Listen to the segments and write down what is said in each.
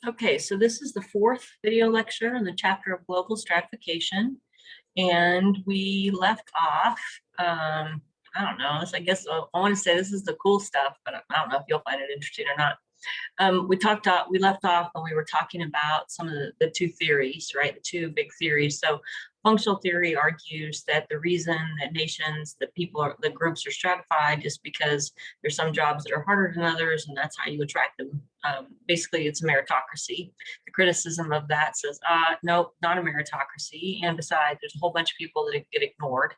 Okay, so this is the fourth video lecture in the chapter of global stratification, and we left off, I don't know, I guess I want to say this is the cool stuff, but I don't know if you'll find it interesting or not. We left off when we were talking about some of the two theories, right? The two big theories. So functional theory argues that the reason that nations, that the groups are stratified is because there's some jobs that are harder than others, and that's how you attract them. Basically, it's a meritocracy. The criticism of that says, nope, not a meritocracy. And besides, there's a whole bunch of people that get ignored.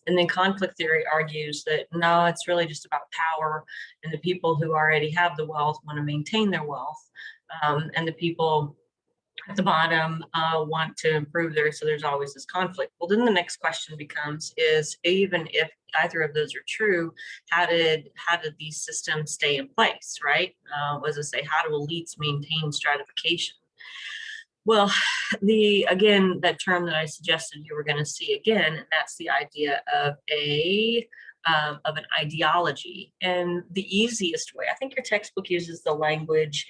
And then conflict theory argues that no, it's really just about power, and the people who already have the wealth want to maintain their wealth, and the people at the bottom want to improve theirs, so there's always this conflict. Well, then the next question becomes, is even if either of those are true, how did these systems stay in place, right? As I say, how do elites maintain stratification? Well, again, that term that I suggested you were going to see again, and that's the idea of an ideology. And the easiest way, I think your textbook uses the language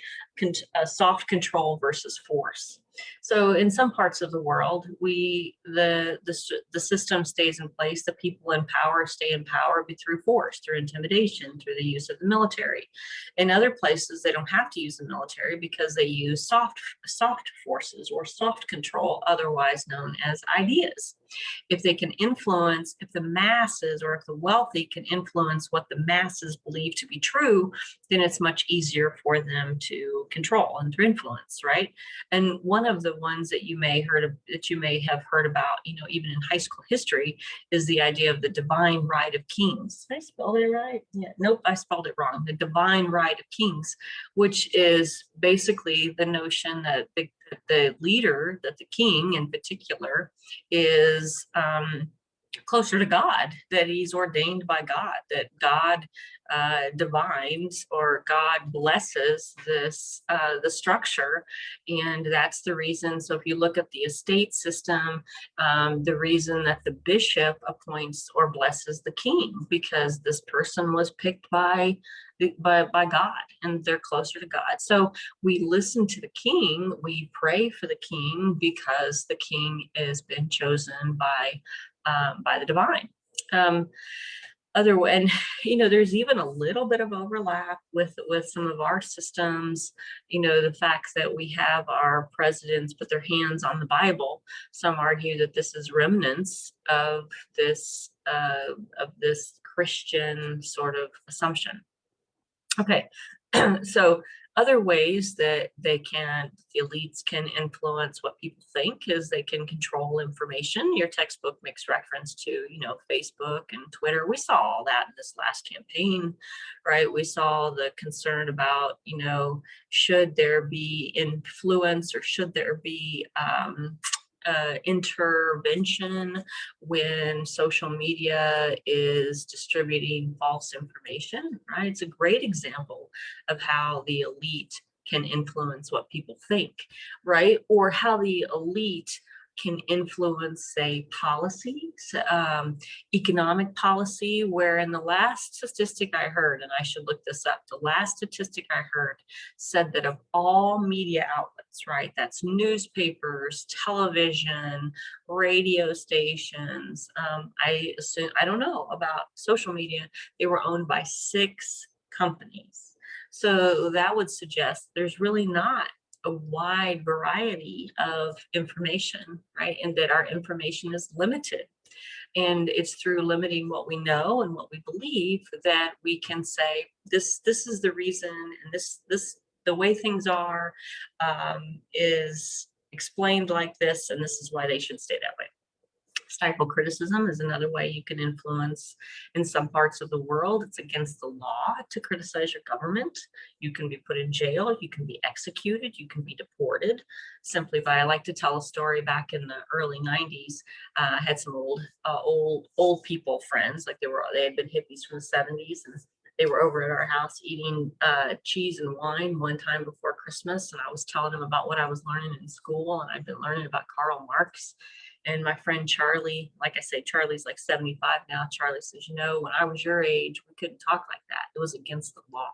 soft control versus force. So in some parts of the world, the system stays in place. The people in power stay in power through force, through intimidation, through the use of the military. In other places, they don't have to use the military because they use soft forces or soft control, otherwise known as ideas. If they can influence, if the masses or if the wealthy can influence what the masses believe to be true, then it's much easier for them to control and to influence, right? And one of the ones that you may have heard about, even in high school history, is the idea of the divine right of kings. Did I spell it right? Yeah, nope, I spelled it wrong. The divine right of kings, which is basically the notion that the leader, that the king in particular, is closer to God, that he's ordained by God, that God divines or God blesses the structure. And that's the reason. So if you look at the estate system, the reason that the bishop appoints or blesses the king, because this person was picked by God, and they're closer to God. So we listen to the king, we pray for the king, because the king has been chosen by the divine. And there's even a little bit of overlap with some of our systems. The fact that we have our presidents put their hands on the Bible. Some argue that this is remnants of this Christian sort of assumption. Okay, so other ways that the elites can influence what people think is they can control information. Your textbook makes reference to, Facebook and Twitter. We saw all that in this last campaign, right? We saw the concern about, should there be influence, or should there be intervention when social media is distributing false information, right? It's a great example of how the elite can influence what people think, right? Or how the elite can influence, say, policies, economic policy, where in the last statistic I heard, and I should look this up, the last statistic I heard said that of all media outlets, right, that's newspapers, television, radio stations, I don't know about social media, they were owned by 6 companies. So that would suggest there's really not a wide variety of information, right? And that our information is limited. And it's through limiting what we know and what we believe that we can say, this is the reason, and this the way things are is explained like this, and this is why they should stay that way. Stifle criticism is another way you can influence. In some parts of the world, it's against the law to criticize your government. You can be put in jail, you can be executed, you can be deported simply by, I like to tell a story back in the early 90s. I had some old people friends, like they had been hippies from the 70s, and they were over at our house eating cheese and wine one time before Christmas. And I was telling them about what I was learning in school, and I've been learning about Karl Marx. And my friend Charlie, like I say, Charlie's like 75 now. Charlie says, when I was your age, we couldn't talk like that. It was against the law.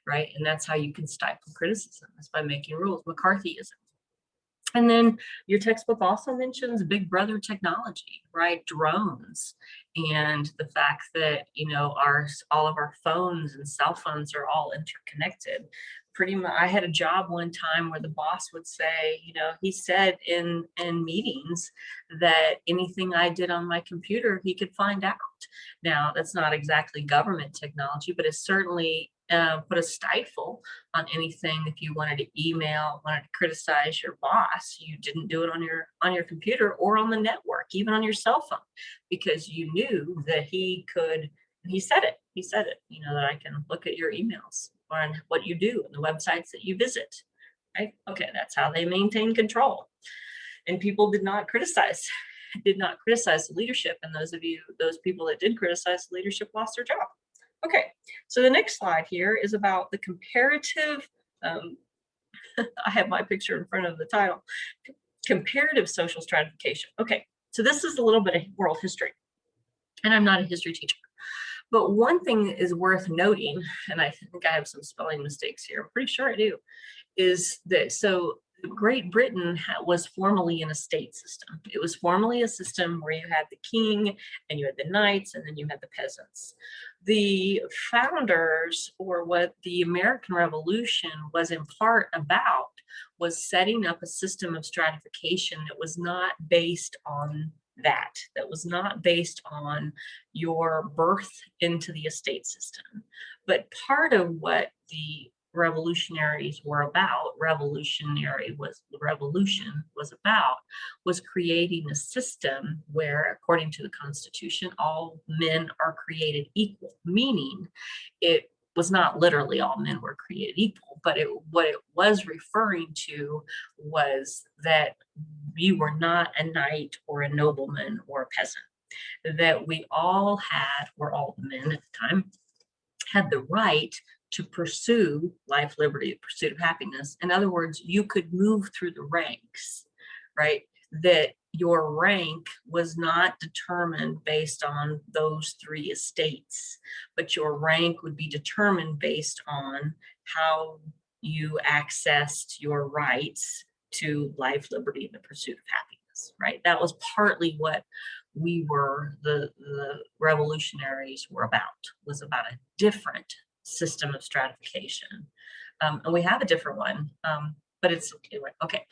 right? And that's how you can stifle criticism, is by making rules. McCarthyism. And then your textbook also mentions big brother technology, right? Drones, and the fact that, all of our phones and cell phones are all interconnected. Pretty much, I had a job one time where the boss would say, he said in meetings that anything I did on my computer, he could find out. Now, that's not exactly government technology, but it's certainly put a stifle on anything. If you wanted to email, wanted to criticize your boss, you didn't do it on your computer or on the network, even on your cell phone, because you knew that he could. He said it. He said it. That I can look at your emails on what you do and the websites that you visit. Right? Okay, that's how they maintain control. And people did not criticize the leadership. And those people that did criticize the leadership lost their job. Okay, so the next slide here is about the comparative, I have my picture in front of the title, comparative social stratification. Okay, so this is a little bit of world history, and I'm not a history teacher. But one thing is worth noting, and I think I have some spelling mistakes here, I'm pretty sure I do, is that Great Britain was formerly an estate system. It was formerly a system where you had the king and you had the knights and then you had the peasants. The founders, or what the American Revolution was in part about, was setting up a system of stratification that was not based on that was not based on your birth into the estate system. But part of what the revolutionaries were about, revolution was about, was creating a system where, according to the Constitution, all men are created equal, meaning it was not literally all men were created equal, but what it was referring to was that you were not a knight or a nobleman or a peasant, that we all had, or all the men at the time, had the right to pursue life, liberty, the pursuit of happiness. In other words, you could move through the ranks, right? That your rank was not determined based on those three estates, but your rank would be determined based on how you accessed your rights to life, liberty, and the pursuit of happiness, right? That was partly what the revolutionaries were about, was about a different system of stratification. And we have a different one, but it's anyway, okay.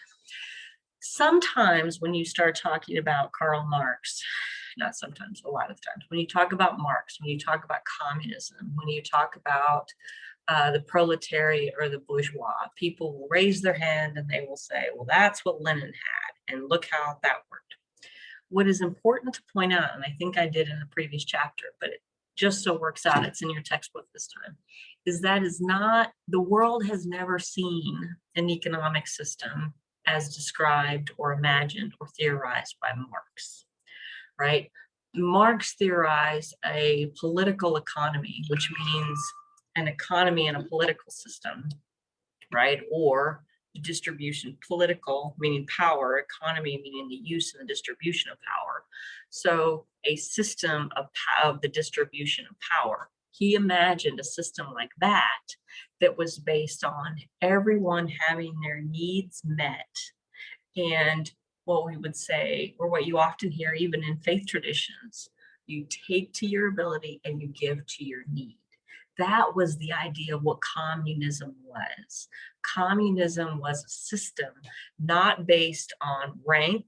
Sometimes when you start talking about Karl Marx, not sometimes, a lot of times, when you talk about Marx, when you talk about communism, when you talk about the proletariat or the bourgeois, people will raise their hand and they will say, well, that's what Lenin had, and look how that worked. What is important to point out, and I think I did in a previous chapter, but it just so works out, it's in your textbook this time, is the world has never seen an economic system as described or imagined or theorized by Marx, right? Marx theorized a political economy, which means an economy and a political system, right? Or distribution, political meaning power, economy meaning the use and the distribution of power. So a system of the distribution of power. He imagined a system like that was based on everyone having their needs met. And what we would say, or what you often hear even in faith traditions, you take to your ability and you give to your need. That was the idea of what communism was. Communism was a system not based on rank,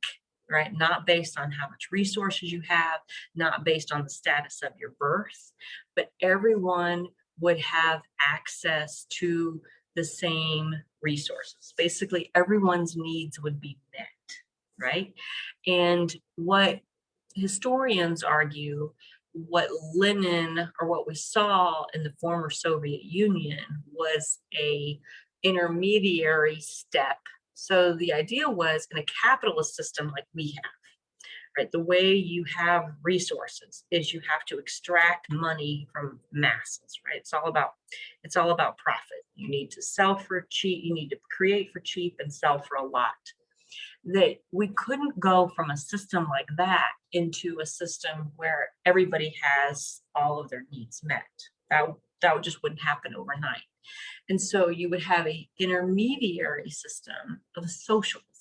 right? Not based on how much resources you have, not based on the status of your birth, but everyone would have access to the same resources. Basically, everyone's needs would be met, right? And what historians argue, what Lenin, or what we saw in the former Soviet Union, was a intermediary step. So the idea was, in a capitalist system like we have, right, the way you have resources is you have to extract money from masses, right? It's all about profit. You need to sell for cheap, you need to create for cheap and sell for a lot. That we couldn't go from a system like that into a system where everybody has all of their needs met. that just wouldn't happen overnight. And so you would have a intermediary system of socialism.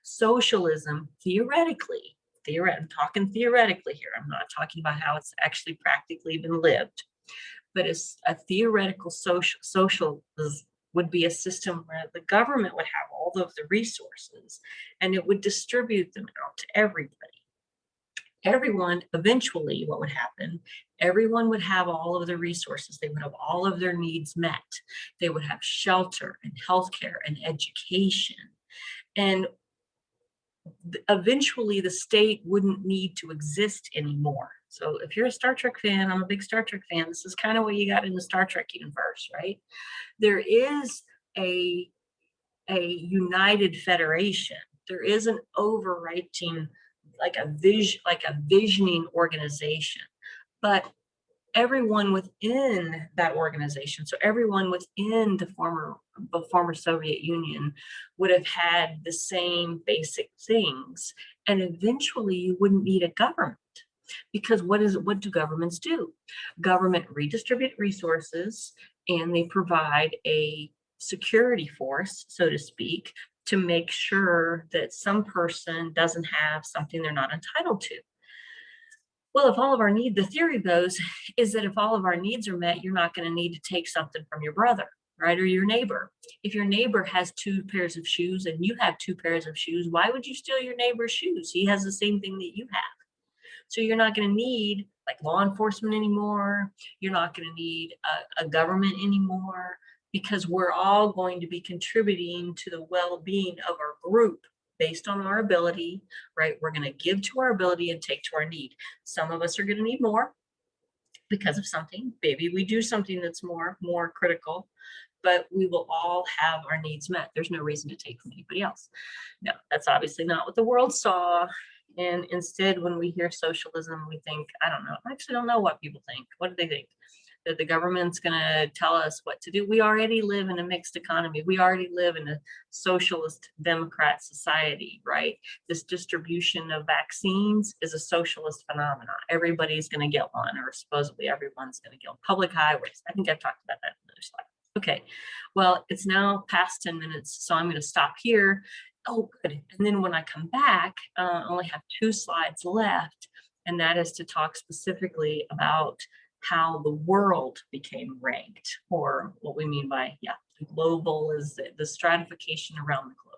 Socialism, theoretically, I'm talking theoretically here. I'm not talking about how it's actually practically been lived, but it's a theoretical social would be a system where the government would have all of the resources and it would distribute them out to everybody. Everyone, eventually, what would happen, everyone would have all of the resources. They would have all of their needs met. They would have shelter and healthcare and education. And eventually the state wouldn't need to exist anymore. So if you're a Star Trek fan, I'm a big Star Trek fan, this is kind of what you got in the Star Trek universe, right? There is a united federation. There is an overarching, like a visioning organization, but everyone within that organization, so everyone within the former Soviet Union would have had the same basic things, and eventually you wouldn't need a government, because what do governments do? Government redistribute resources, and they provide a security force, so to speak, to make sure that some person doesn't have something they're not entitled to. Well, if all of our needs, the theory goes, is that if all of our needs are met, you're not going to need to take something from your brother, right? Or your neighbor. If your neighbor has 2 pairs of shoes and you have 2 pairs of shoes, why would you steal your neighbor's shoes? He has the same thing that you have. So you're not going to need like law enforcement anymore. You're not going to need a government anymore, because we're all going to be contributing to the well-being of our group based on our ability, right? We're going to give to our ability and take to our need. Some of us are going to need more because of something. Maybe we do something that's more critical, but we will all have our needs met. There's no reason to take from anybody else. No, that's obviously not what the world saw. And instead, when we hear socialism, we think, I don't know, I actually don't know what people think. What do they think? That the government's going to tell us what to do? We already live in a mixed economy. We already live in a socialist democrat society, right? This distribution of vaccines is a socialist phenomenon. Everybody's going to get one, or supposedly everyone's going to get public highways. I think I've talked about that in another slide. Okay, well, it's now past 10 minutes, so I'm going to stop here. Oh, good. And then when I come back, I only have 2 slides left, and that is to talk specifically about how the world became ranked, or what we mean by, global is the stratification around the globe.